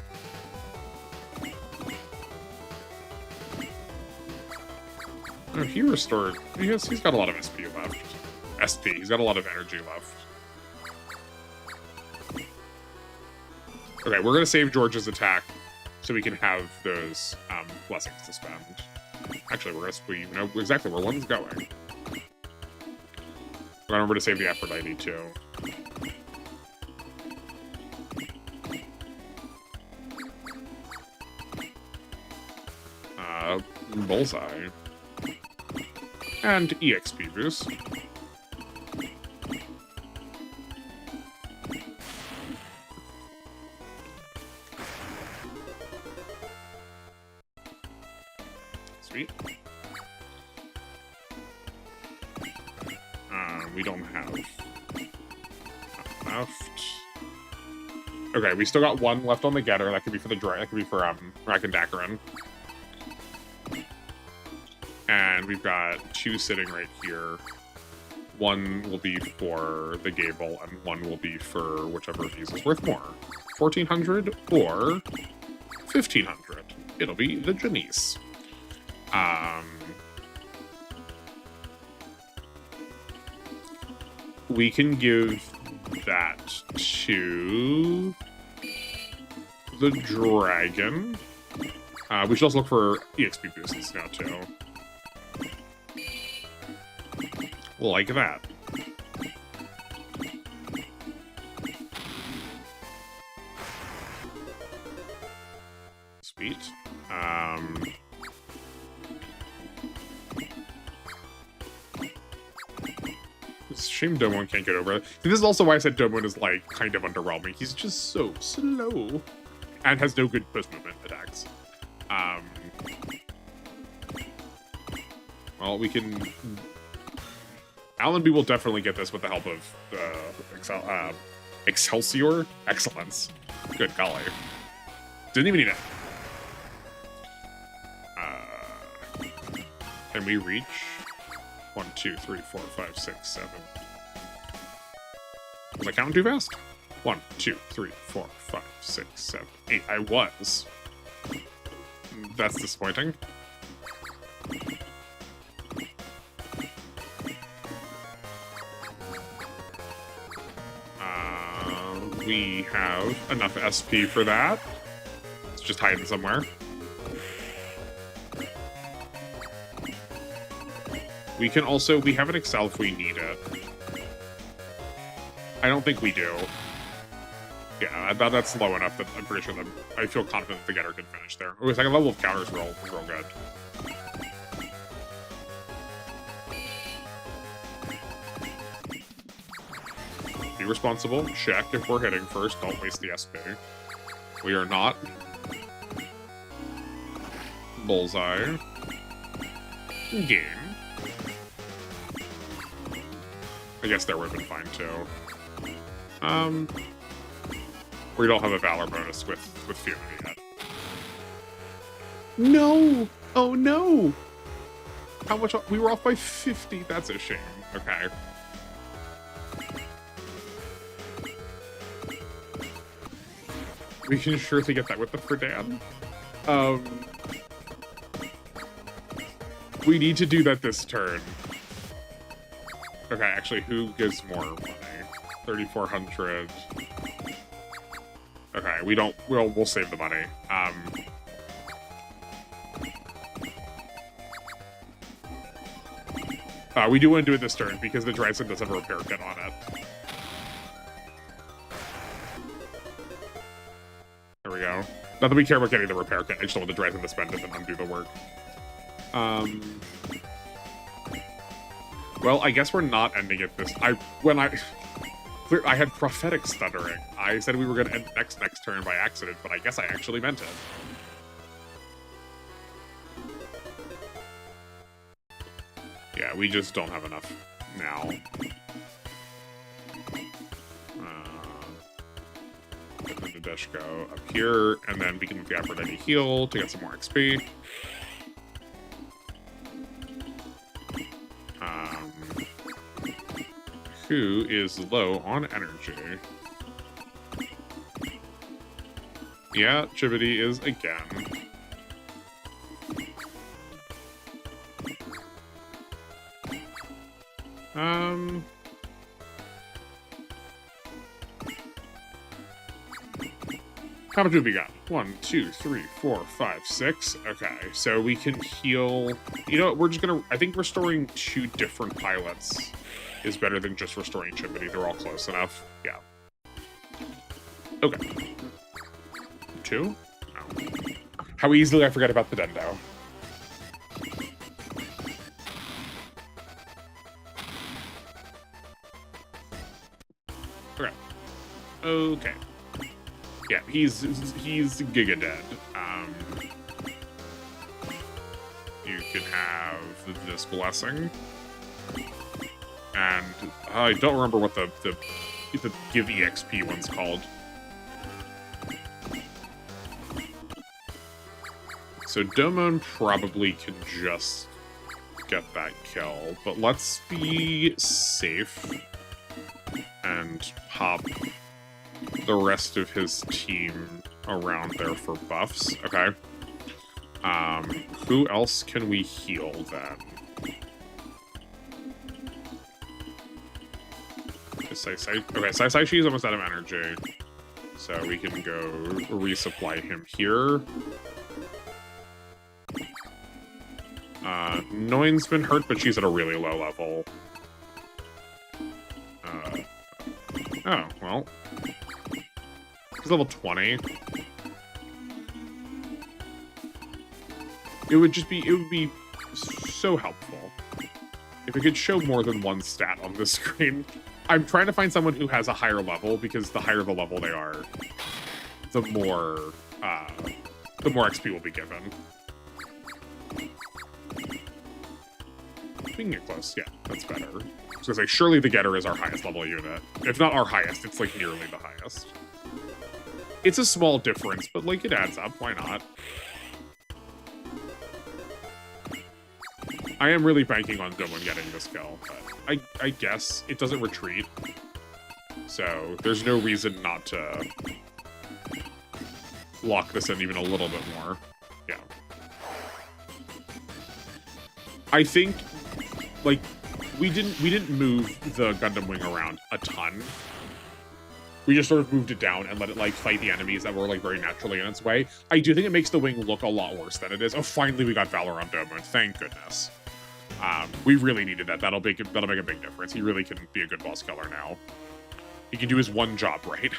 Oh, he restored. He's got a lot of SP left. SP. He's got a lot of energy left. Okay, we're gonna save George's attack so we can have those blessings to spend. Actually, we know exactly where one's going. We're gonna remember to save the Aphrodite too. Bullseye. And EXP boost. Sweet. We don't have left. Okay, we still got one left on the getter. That could be for the that could be for Rakan Dakarin. And we've got two sitting right here. One will be for the Gable, and one will be for whichever of these is worth more. 1,400 or 1,500. It'll be the Janice. We can give that to the dragon. We should also look for EXP boosts now, too. Like that. Sweet. It's a shame Domon can't get over it. This is also why I said Domon is, like, kind of underwhelming. He's just so slow. And has no good post-movement attacks. Well, we can... Allenby will definitely get this with the help of Excelsior? Excellence. Good golly. Didn't even need it. Can we reach? 1, 2, 3, 4, 5, 6, 7. Was I counting too fast? 1, 2, 3, 4, 5, 6, 7, 8. I was. That's disappointing. We have enough SP for that. It's just hiding somewhere. We can also... We have an Excel if we need it. I don't think we do. Yeah, that's low enough that I'm pretty sure that I feel confident the getter can finish there. Oh, second level of counters is real good. Be responsible. Check if we're hitting first. Don't waste the SP. We are not. Bullseye. Game. I guess there would have been fine too. We don't have a Valor bonus with Fiona yet. No! Oh no! How much? We were off by 50. That's a shame. Okay. We can surely get that with the Fredan. We need to do that this turn. Okay, actually, who gives more money? 3,400. Okay, we don't. We'll save the money. We do want to do it this turn because the Dryson does have a repair kit on it. There we go. Not that we care about getting the repair kit. I just don't want the Dryson to spend it and undo the work. Well, I guess we're not ending it this. I had prophetic stuttering. I said we were going to end next turn by accident, but I guess I actually meant it. Yeah, we just don't have enough now. Let the dash go up here, and then we can move the Aphrodite heal to get some more XP. Who is low on energy? Yeah, Chibity is again. How much have we got? 1, 2, 3, 4, 5, 6. Okay, so we can heal. You know what? We're just gonna. I think restoring 2 different pilots is better than just restoring Chibity. They're all close enough. Yeah. Okay. 2? No. How easily I forget about the Dendo. Okay. Okay. Yeah, he's giga dead. You can have this blessing. And I don't remember what the give EXP one's called. So Domon probably can just get that kill, but let's be safe and pop the rest of his team around there for buffs. Okay. Who else can we heal then? Okay, Sai is almost out of energy, so we can go resupply him here. Noin's been hurt, but she's at a really low level. Oh, well. He's level 20. It would be so helpful if it could show more than one stat on the screen. I'm trying to find someone who has a higher level, because the higher the level they are, the more XP will be given. We can get close. Yeah, that's better. I was gonna say, surely the Getter is our highest level unit. If not our highest, it's like nearly the highest. It's a small difference, but like it adds up. Why not? I am really banking on Domon getting this kill, but I guess it doesn't retreat. So there's no reason not to lock this in even a little bit more. Yeah. I think, like, we didn't move the Gundam Wing around a ton. We just sort of moved it down and let it, like, fight the enemies that were, like, very naturally in its way. I do think it makes the wing look a lot worse than it is. Oh, finally we got Valor on Domon. Thank goodness. We really needed that. That'll make a big difference. He really can be a good boss killer now. He can do his one job right.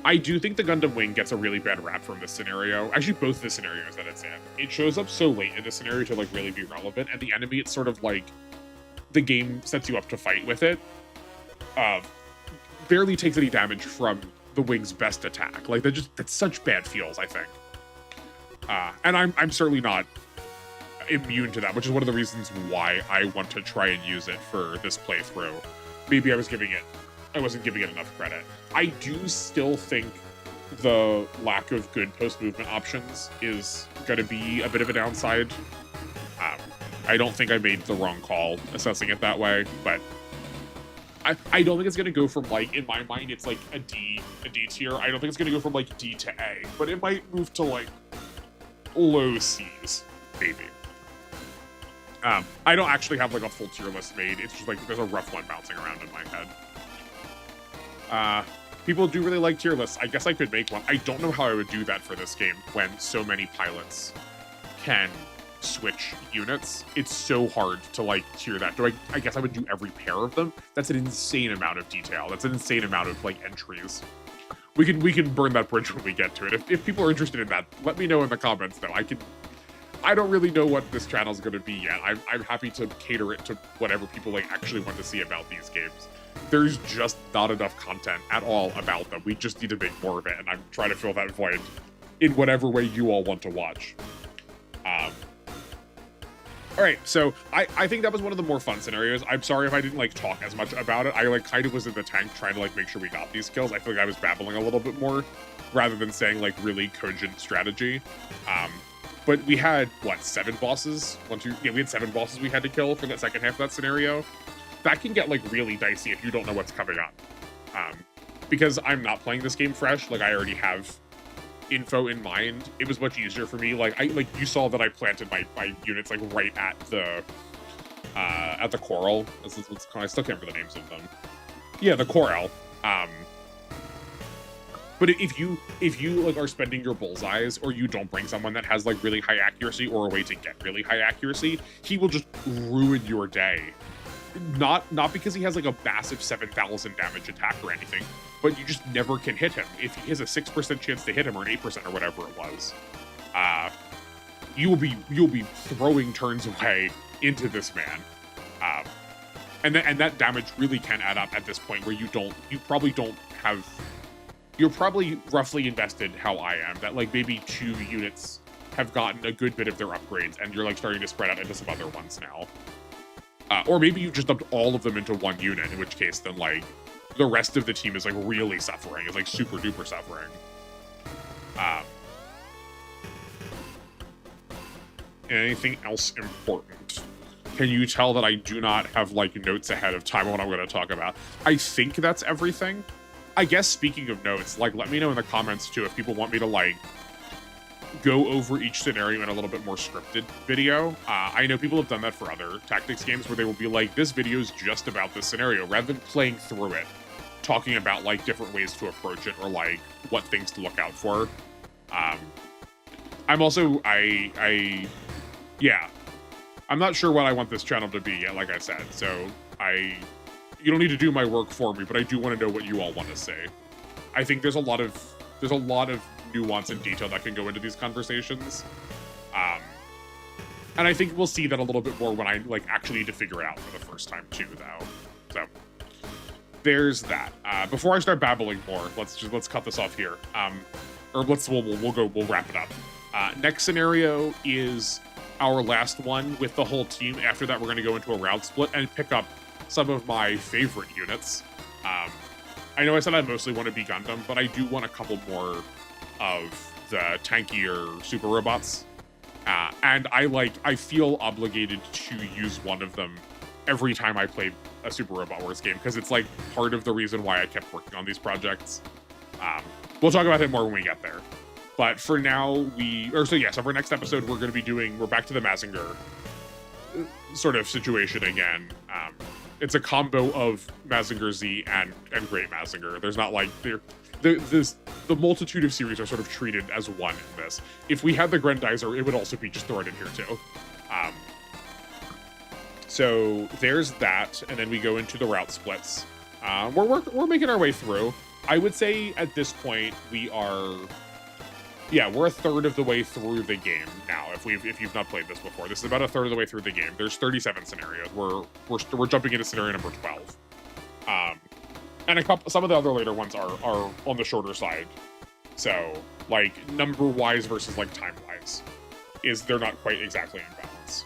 I do think the Gundam Wing gets a really bad rap from this scenario. Actually, both the scenarios that it's in. It shows up so late in the scenario to, like, really be relevant, and the enemy, it's sort of like the game sets you up to fight with it. Barely takes any damage from the wing's best attack. Like, that's such bad feels, I think. And I'm certainly not immune to that, which is one of the reasons why I want to try and use it for this playthrough. Maybe I wasn't giving it enough credit. I do still think the lack of good post-movement options is going to be a bit of a downside. I don't think I made the wrong call assessing it that way, but I don't think it's gonna go from like, in my mind, it's like a D tier. I don't think it's gonna go from like D to A, but it might move to like low C's, maybe. I don't actually have like a full tier list made. It's just like there's a rough one bouncing around in my head. People do really like tier lists. I guess I could make one. I don't know how I would do that for this game when so many pilots can switch units. It's so hard to like tier that. I guess I would do every pair of them. That's an insane amount of detail. That's an insane amount of like entries. We can burn that bridge when we get to it. If people are interested in that, let me know in the comments though. I don't really know what this channel is going to be yet. I'm happy to cater it to whatever people like actually want to see about these games. There's just not enough content at all about them. We just need to make more of it, and I'm trying to fill that void in whatever way you all want to watch. All right, so I think that was one of the more fun scenarios. I'm sorry if I didn't like talk as much about it. I like kind of was in the tank trying to like make sure we got these kills. I feel like I was babbling a little bit more rather than saying like really cogent strategy. But we had what, 7 bosses? We had 7 bosses we had to kill for that second half of that scenario. That can get like really dicey if you don't know what's coming up. Because I'm not playing this game fresh, like I already have info in mind. It was much easier for me. Like you saw that I planted my units like right at the coral. I still can't remember the names of them. Yeah, the coral. But if you like are spending your bullseyes, or you don't bring someone that has like really high accuracy or a way to get really high accuracy, he will just ruin your day. Not because he has like a massive 7,000 damage attack or anything, but you just never can hit him. If he has a 6% chance to hit him, or an 8% or whatever it was, you'll be throwing turns away into this man. And that damage really can add up at this point where you're probably roughly invested how I am, that like maybe 2 units have gotten a good bit of their upgrades and you're like starting to spread out into some other ones now. Or maybe you just dumped all of them into one unit, in which case then like the rest of the team is like really suffering. It's like super duper suffering. Anything else important? Can you tell that I do not have like notes ahead of time on what I'm going to talk about? I think that's everything. I guess speaking of notes, like let me know in the comments too if people want me to like go over each scenario in a little bit more scripted video. I know people have done that for other tactics games where they will be like, this video is just about this scenario, rather than playing through it, talking about like different ways to approach it or like what things to look out for. I'm also, yeah, I'm not sure what I want this channel to be yet, like I said, so you don't need to do my work for me, but I do want to know what you all want to say. I think there's a lot of nuance and detail that can go into these conversations. And I think we'll see that a little bit more when I like actually need to figure it out for the first time too, though. So there's that. Before I start babbling more, let's cut this off here. Or we'll wrap it up. Next scenario is our last one with the whole team. After that, we're going to go into a route split and pick up some of my favorite units. I know I said I mostly want to be Gundam, but I do want a couple more of the tankier super robots. And I feel obligated to use one of them every time I play a Super Robot Wars game, because it's like part of the reason why I kept working on these projects. We'll talk about it more when we get there. But for now, so for next episode, we're back to the Mazinger sort of situation again. It's a combo of Mazinger Z and Great Mazinger. There's not like the multitude of series are sort of treated as one in this. If we had the Grendizer, it would also be just thrown in here too. So there's that, and then we go into the route splits. We're making our way through. I would say at this point we're a third of the way through the game now. If you've not played this before, this is about a third of the way through the game. There's 37 scenarios. We're jumping into scenario number 12. And some of the other later ones are on the shorter side. So like number wise versus like time wise, they're not quite exactly in balance.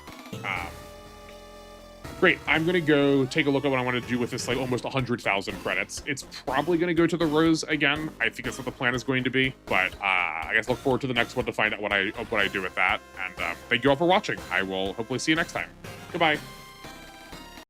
Great, I'm gonna go take a look at what I want to do with this like almost 100,000 credits. It's probably gonna go to the Rose again. I think that's what the plan is going to be, but I guess look forward to the next one to find out what I do with that. And thank you all for watching. I will hopefully see you next time. Goodbye.